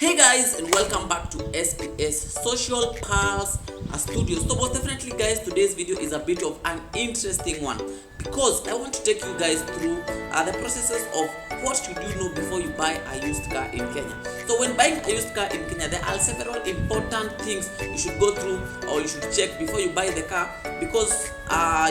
Hey guys, and welcome back to SPS Social Pulse Studios. So most definitely guys, today's video is a bit of an interesting one because I want to take you guys through the processes of what should you know before you buy a used car in Kenya. So when buying a used car in Kenya, there are several important things you should go through or you should check before you buy the car, because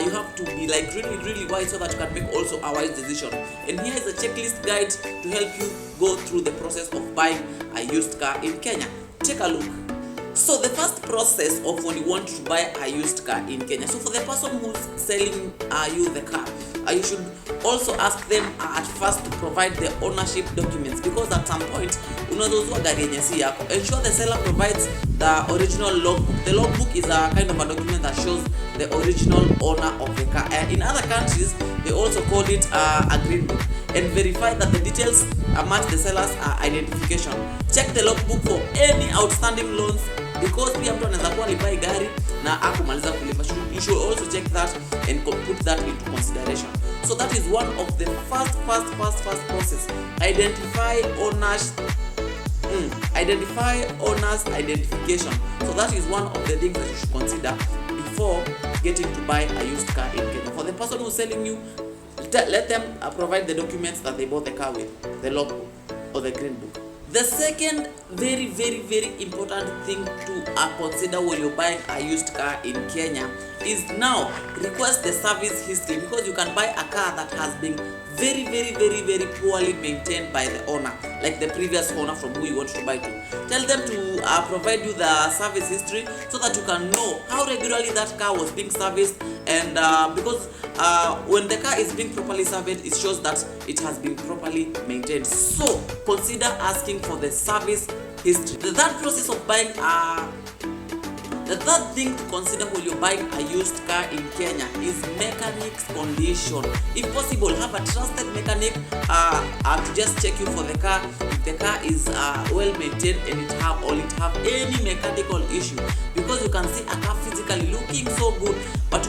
you have to be like really wise so that you can make also a wise decision. And here is a checklist guide to help you go through the process of buying a used car in Kenya. Take a look. So the first process of when you want to buy a used car in Kenya, so for the person who's selling you the car, you should also ask them at first to provide the ownership documents, because at some point unazozua gari yenye si yako. Ensure the seller provides the original logbook. The logbook is a kind of a document that shows the original owner of the car, and in other countries they also call it a green book. And verify that the details match the seller's identification. Check the logbook for any outstanding loans, because pia mtu anaweza kuwa alibai gari na akumaliza kulipa. You should also check that and put that into consideration. So that is one of the first process. Identify owners identification. So that is one of the things that you should consider before getting to buy a used car in Kenya. For the person who's selling you, let them provide the documents that they bought the car with, the logbook or the green book. The second very important thing to consider when you're buying a used car in Kenya is now request the service history, because you can buy a car that has been very poorly maintained by the owner, like the previous owner from who you want to buy to. Tell them to provide you the service history so that you can know how regularly that car was being serviced, and because when the car is being properly serviced, it shows that it has been properly maintained. So consider asking for the service history. The third thing to consider when you're buying a used car in Kenya is mechanic's condition. If possible, have a trusted mechanic to just check you for the car if the car is well maintained and it have any mechanical issue, because you can see a car physically looking so good, but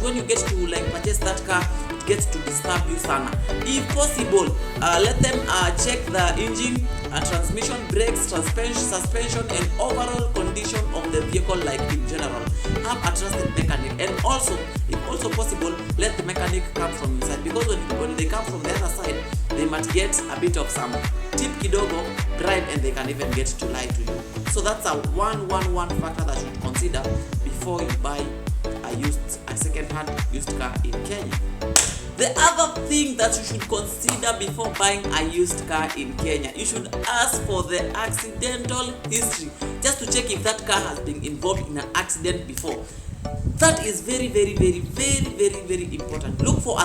when you get to like purchase that car, it gets to disturb you sana. If possible, let them check the engine, transmission, brakes, suspension and overall condition of the vehicle, like in general. Have a trusted mechanic, and also if also possible, let the mechanic come from inside, because when they come from the other side, they might get a bit of some tip kidogo bribe, and they can even get to lie to you. So that's a one factor that you should consider before you buy a second-hand used car in Kenya. The other thing that you should consider before buying a used car in Kenya, you should ask for the accidental history, just to check if that car has been involved in an accident before. That is very important. Look for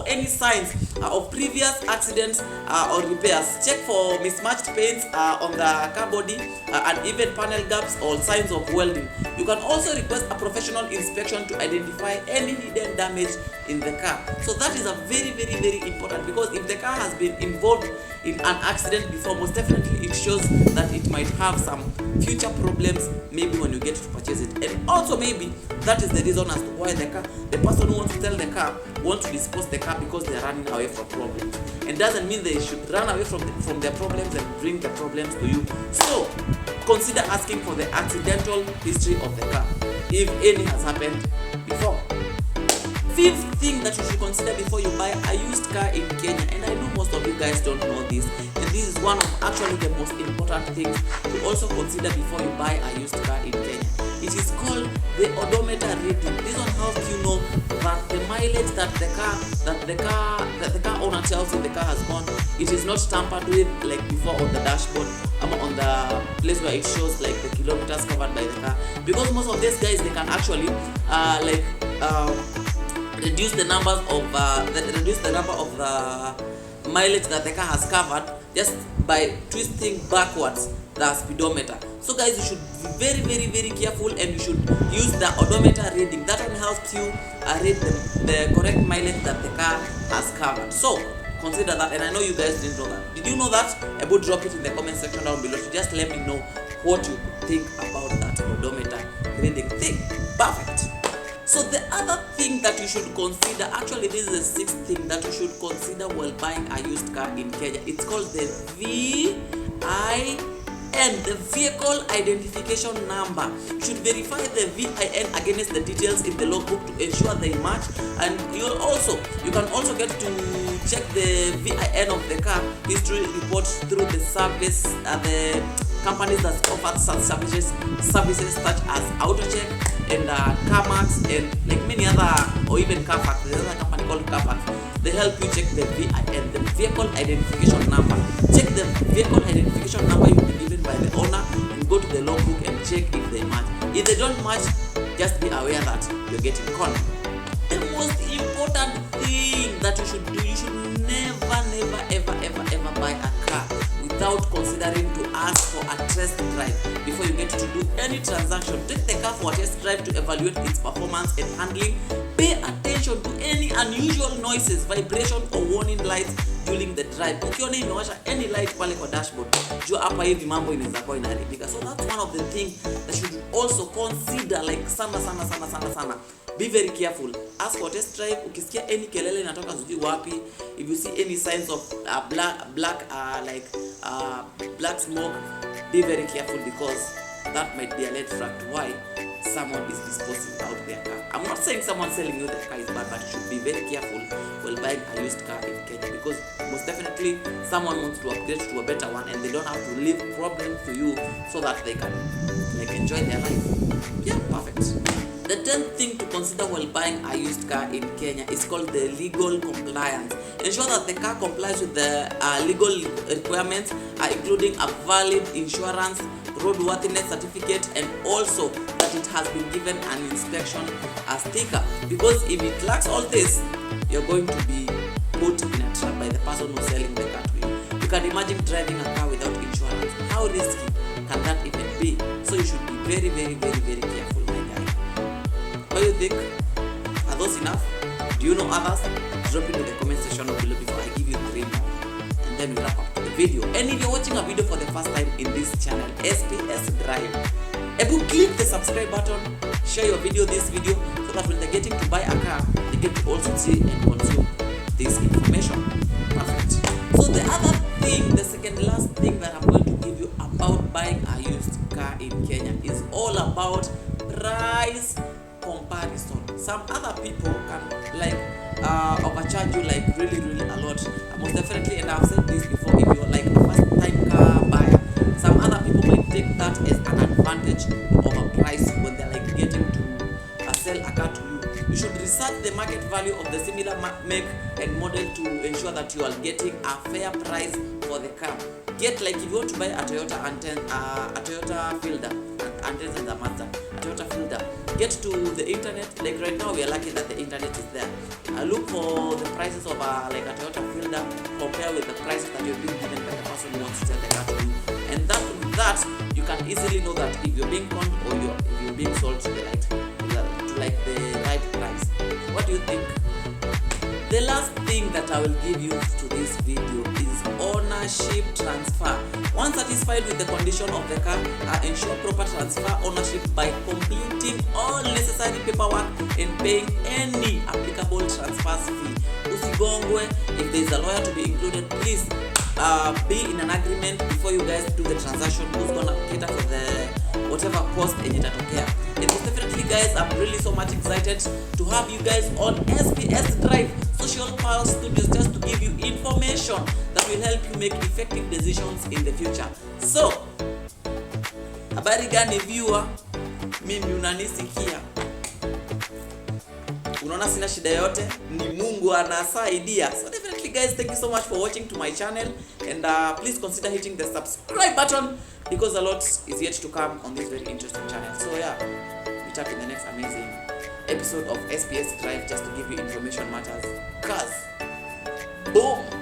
any signs of previous accidents or repairs. Check for mismatched paints on the car body and even panel gaps or signs of welding. You can also request a professional inspection to identify any hidden damage in the car. So that is a very important, because if the car has been involved in an accident before, most definitely it shows that it might have some future problems maybe when you get to purchase it. And also maybe that is the reason as to why the person who wants to sell the car wants to dispose the car, because they are running away from problems. And doesn't mean they should run away from their problems and bring the problems to you. So consider asking for the accidental history of the car, if any has happened before. Fifth thing that you should consider before you buy a used car in Kenya, and I know most of you guys don't know this, and this is one of actually the most important things to also consider before you buy a used car in Kenya. It is called the odometer reading. This one helps you know that the mileage that the car owner tells you the car has gone, it is not tampered with like before on the dashboard or on the place where it shows like the kilometers covered by the car, because most of these guys, they can actually reduce the number of the mileage that the car has covered just by twisting backwards the speedometer. So guys, you should be very careful, and you should use the odometer reading. That one helps you read the correct mileage that the car has covered. So consider that, and I know you guys didn't know that. Did you know that? I will drop it in the comment section down below to just let me know what you think about that odometer reading thing. Perfect. So the other thing that you should consider, actually this is the sixth thing that you should consider while buying a used car in Kenya. It's called the VIN, the vehicle identification number. You should verify the VIN against the details in the logbook to ensure they match. And you can also get to check the VIN of the car history report through the service, the companies that offer such services such as AutoCheck and CarMax and like many other, or even Carfax. There's another company called Carfax. They help you check the VIN, the vehicle identification number. Check the vehicle identification number you'll be given by the owner and go to the logbook and check if they match. If they don't match, just be aware that you're getting conned. The most important thing that you should do, you should never ever buy a car without considering to ask for a test drive before you get to do any transaction. Take the car for a test drive to evaluate its performance and handling. Pay attention to any unusual noises, vibration or warning lights during the drive. Ukiona imewasha any light pale kwa dashboard, jua hapa hivi mambo inaweza kuwa inaharibika. So that's one of the things that you should also consider, like sana. Be very careful. Ask for test drive. Ukisikia any kelele inatoka sijui wapi, if you see any signs of black smoke, be very careful, because that might be a red flag to why someone is disposing out their car. I'm not saying someone selling you the car is bad, but you should be very careful while buying a used car in Kenya, because most definitely someone wants to upgrade to a better one and they don't have to leave problems to you so that they can like enjoy their life. Yeah, perfect. The 10th thing to consider while buying a used car in Kenya is called the legal compliance. Ensure that the car complies with the legal requirements, including a valid insurance, roadworthiness certificate, and also that it has been given an inspection sticker. Because if it lacks all this, you're going to be put in a trap by the person who's selling the car to you. You can imagine driving a car without insurance. How risky can that even be? So you should be very careful, my guy. What do you think? Are those enough? Do you know others? Drop it in the comment section below before I give you 3 more. And then we wrap up the video. And if you're watching a video for the first time in this channel, SPS Drive, click the subscribe button, share your video, this video, so that when they're getting to buy a car, they get to also see and consume this information. Perfect. So the other thing, the second last thing that I'm going to give you about buying a used car in Kenya is all about price comparison. Some other people can overcharge you like really a lot. Most definitely, and I've said this before, if you're like a first time car buyer, some other people might take that as an advantage of a price when they're like getting to sell a car to you. You should research the market value of the similar make and model to ensure that you are getting a fair price for the car. Get, like, if you want to buy a Toyota Fielder, and a Mazda, a Toyota Fielder, get to the internet. Like right now, we are lucky that the internet is there. Look for the prices of like a Toyota Fielder, compare with the prices that you're being given by the person who wants to sell the car to you. And that you can easily know that if you're being conned or if you're being sold to the right price. What do you think? The last thing that I will give you to this video is ownership transfer. Once satisfied with the condition of the car, ensure proper transfer ownership by completing all necessary paperwork and paying any applicable transfer fee. Usigongwe. If there is a lawyer to be included, please be in an agreement before you guys do the transaction. Who's gonna cater for the whatever cost itatokea. And most definitely, guys, I'm really so much excited to have you guys on SPS Drive Social Pulse Studios, just to give you information that will help you make effective decisions in the future. So, habari gani viewer? Mimi unanisikia? Unaona sina shida yote, ni Mungu anasaidia. So definitely, guys, thank you so much for watching to my channel, and please consider hitting the subscribe button, because a lot is yet to come on this very interesting channel. So yeah, meet up in the next amazing episode of SPS Drive, just to give you information matters. Cause boom.